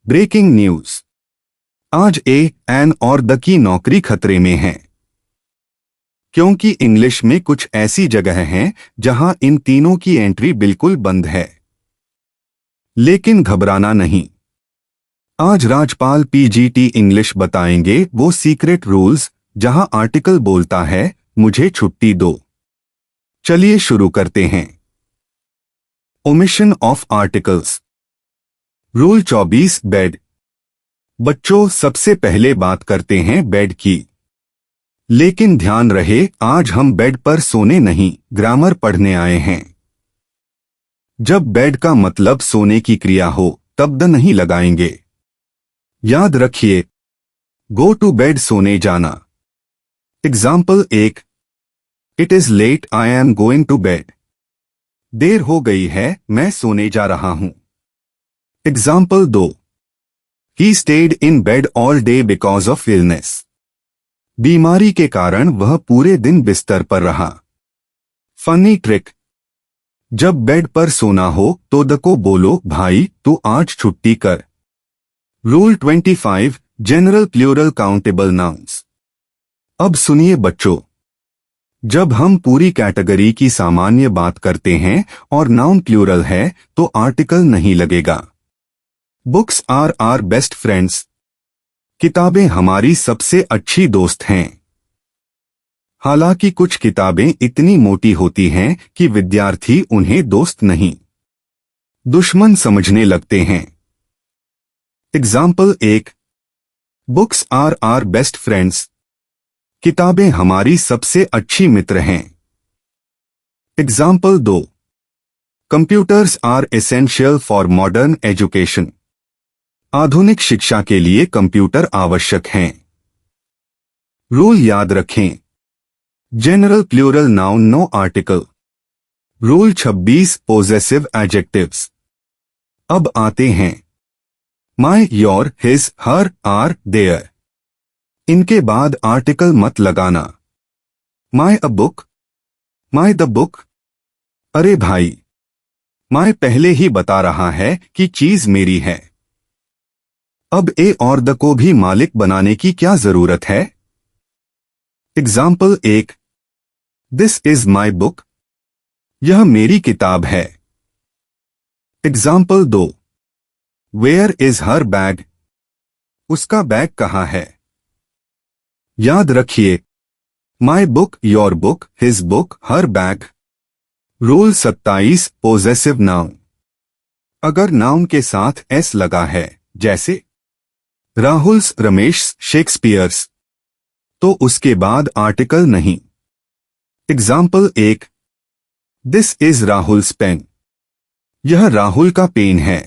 Breaking news. आज ए, N और the key नौकरी खतरे में है, क्योंकि इंग्लिश में कुछ ऐसी जगह हैं जहां इन तीनों की एंट्री बिल्कुल बंद है। लेकिन घबराना नहीं। आज राजपाल पीजीटी इंग्लिश बताएंगे वो सीक्रेट रूल्स जहां आर्टिकल बोलता है मुझे छुट्टी दो। चलिए शुरू करते हैं। Omission of articles. Rule 24 bed. बच्चों, सबसे पहले बात करते हैं बेड की। लेकिन ध्यान रहे, आज हम बेड पर सोने नहीं, ग्रामर पढ़ने आए हैं। जब बेड का मतलब सोने की क्रिया हो तब द नहीं लगाएंगे। याद रखिए, गो टू बेड सोने जाना। Example 1, it is late, I am going to bed. देर हो गई है, मैं सोने जा रहा हूं। Example 2, He stayed in bed all day because of illness. बीमारी के कारण वह पूरे दिन बिस्तर पर रहा। Funny trick. जब बेड पर सोना हो तो द को बोलो भाई तू आज छुट्टी कर। Rule 25 general plural countable nouns. अब सुनिए बच्चों, जब हम पूरी कैटेगरी की सामान्य बात करते हैं और नाउन प्लूरल है तो आर्टिकल नहीं लगेगा। Books are are best friends. किताबें हमारी सबसे अच्छी दोस्त हैं। हालांकि कुछ किताबें इतनी मोटी होती हैं कि विद्यार्थी उन्हें दोस्त नहीं, दुश्मन समझने लगते हैं। Example 1, books are are best friends. किताबें हमारी सबसे अच्छी मित्र हैं। Example 2, computers are essential for modern education. आधुनिक शिक्षा के लिए कंप्यूटर आवश्यक हैं। रूल याद रखें। General plural noun no article. Rule 26 possessive adjectives. अब आते हैं my, your, his, her, our, their. इनके बाद आर्टिकल मत लगाना। My a book, my the book. अरे भाई, माय पहले ही बता रहा है कि चीज मेरी है। अब ए और द को भी मालिक बनाने की क्या जरूरत है। Example 1, this is my book. यह मेरी किताब है। Example 2, where is her bag. उसका बैग कहाँ है। याद रखिए, my book, your book, his book, her bag. Rule 27 possessive noun. अगर नाउन के साथ एस लगा है, जैसे राहुल्स, रमेश, शेक्सपियर्स, तो उसके बाद आर्टिकल नहीं। Example 1, this is Rahul's pen. यह राहुल का पेन है।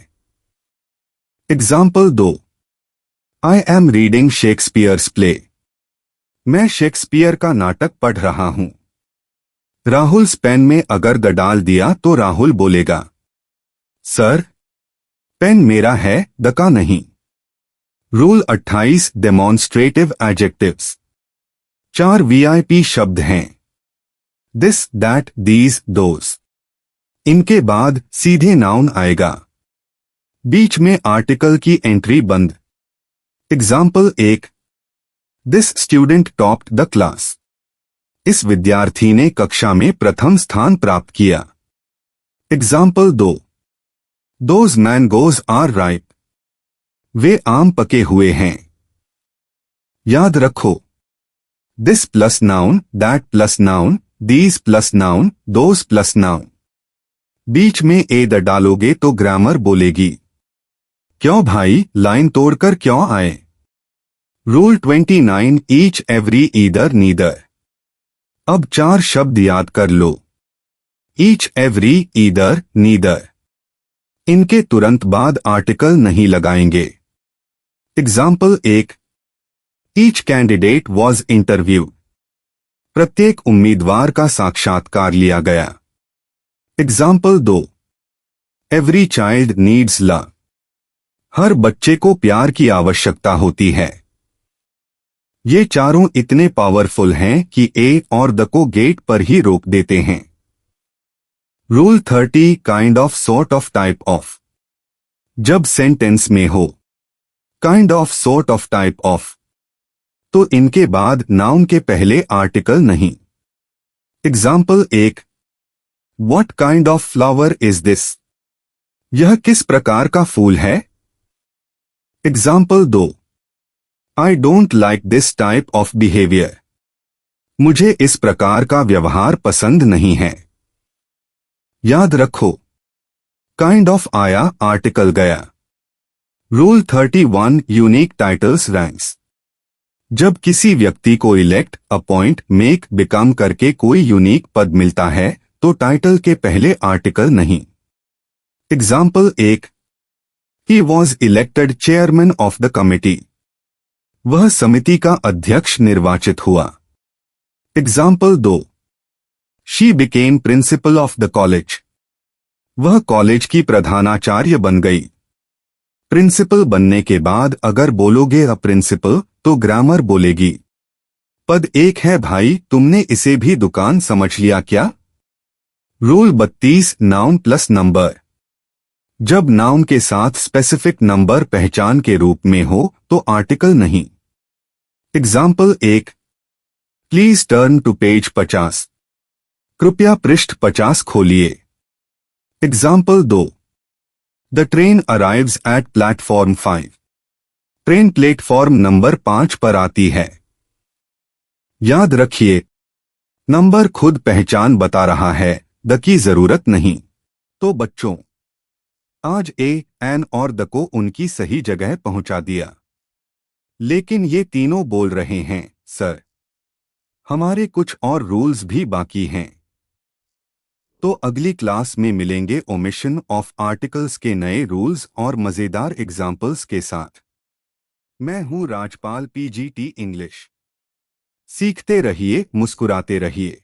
Example 2, I am reading Shakespeare's play. मैं शेक्सपियर का नाटक पढ़ रहा हूं। राहुल्स पेन में अगर द डाल दिया तो राहुल बोलेगा, सर, पेन मेरा है, द का नहीं। Rule 28 demonstrative adjectives. 4 वीआईपी शब्द हैं, दिस, दैट, दीज, दोज। इनके बाद सीधे नाउन आएगा। बीच में आर्टिकल की एंट्री बंद। Example 1, this student topped the class. इस विद्यार्थी ने कक्षा में प्रथम स्थान प्राप्त किया। Example 2, those mangoes are ripe. वे आम पके हुए हैं। याद रखो, this plus noun, that plus noun, these plus noun, those plus noun. बीच में ए द डालोगे तो ग्रामर बोलेगी, क्यों भाई, लाइन तोड़कर क्यों आए। Rule 29 each, every, either, neither. अब 4 शब्द याद कर लो, ईच, एवरी, ईदर, नीदर। इनके तुरंत बाद आर्टिकल नहीं लगाएंगे। Example 1, each candidate was interviewed. प्रत्येक उम्मीदवार का साक्षात्कार लिया गया। Example 2, every child needs love. हर बच्चे को प्यार की आवश्यकता होती है। ये चारों इतने पावरफुल हैं कि ए और द को गेट पर ही रोक देते हैं। Rule 30 kind of, sort of, type of. जब सेंटेंस में हो kind of, sort of, type of. तो इनके बाद नाउन के पहले आर्टिकल नहीं। Example 1, What kind of flower is this? यह किस प्रकार का फूल है? Example 2, I don't like this type of behavior. मुझे इस प्रकार का व्यवहार पसंद नहीं है। याद रखो, काइंड ऑफ आया, आर्टिकल गया। Rule 31, unique titles ranks. जब किसी व्यक्ति को इलेक्ट, अपॉइंट, मेक, बिकम करके कोई यूनिक पद मिलता है तो टाइटल के पहले आर्टिकल नहीं। Example 1, He was elected chairman of the committee. वह समिति का अध्यक्ष निर्वाचित हुआ। Example 2, She became principal of the college. वह कॉलेज की प्रधानाचार्य बन गई। प्रिंसिपल बनने के बाद अगर बोलोगे अ प्रिंसिपल तो ग्रामर बोलेगी। पद 1 है भाई, तुमने इसे भी दुकान समझ लिया क्या? Rule 32, noun plus number. जब नाउन के साथ स्पेसिफिक नंबर पहचान के रूप में हो तो आर्टिकल नहीं। Example 1, please turn to page 50। कृपया पृष्ठ 50 खोलिए। Example 2, the train arrives at platform 5। Train platform number 5 पर आती है। याद रखिए, नंबर खुद पहचान बता रहा है, द की जरूरत नहीं। तो बच्चों, आज ए, एन और द को उनकी सही जगह पहुंचा दिया, लेकिन ये तीनों बोल रहे हैं सर, हमारे कुछ और रूल्स भी बाकी हैं। तो अगली क्लास में मिलेंगे ओमिशन ऑफ आर्टिकल्स के नए रूल्स और मजेदार एग्जाम्पल्स के साथ। मैं हूं राजपाल, PGT इंग्लिश। सीखते रहिए, मुस्कुराते रहिए।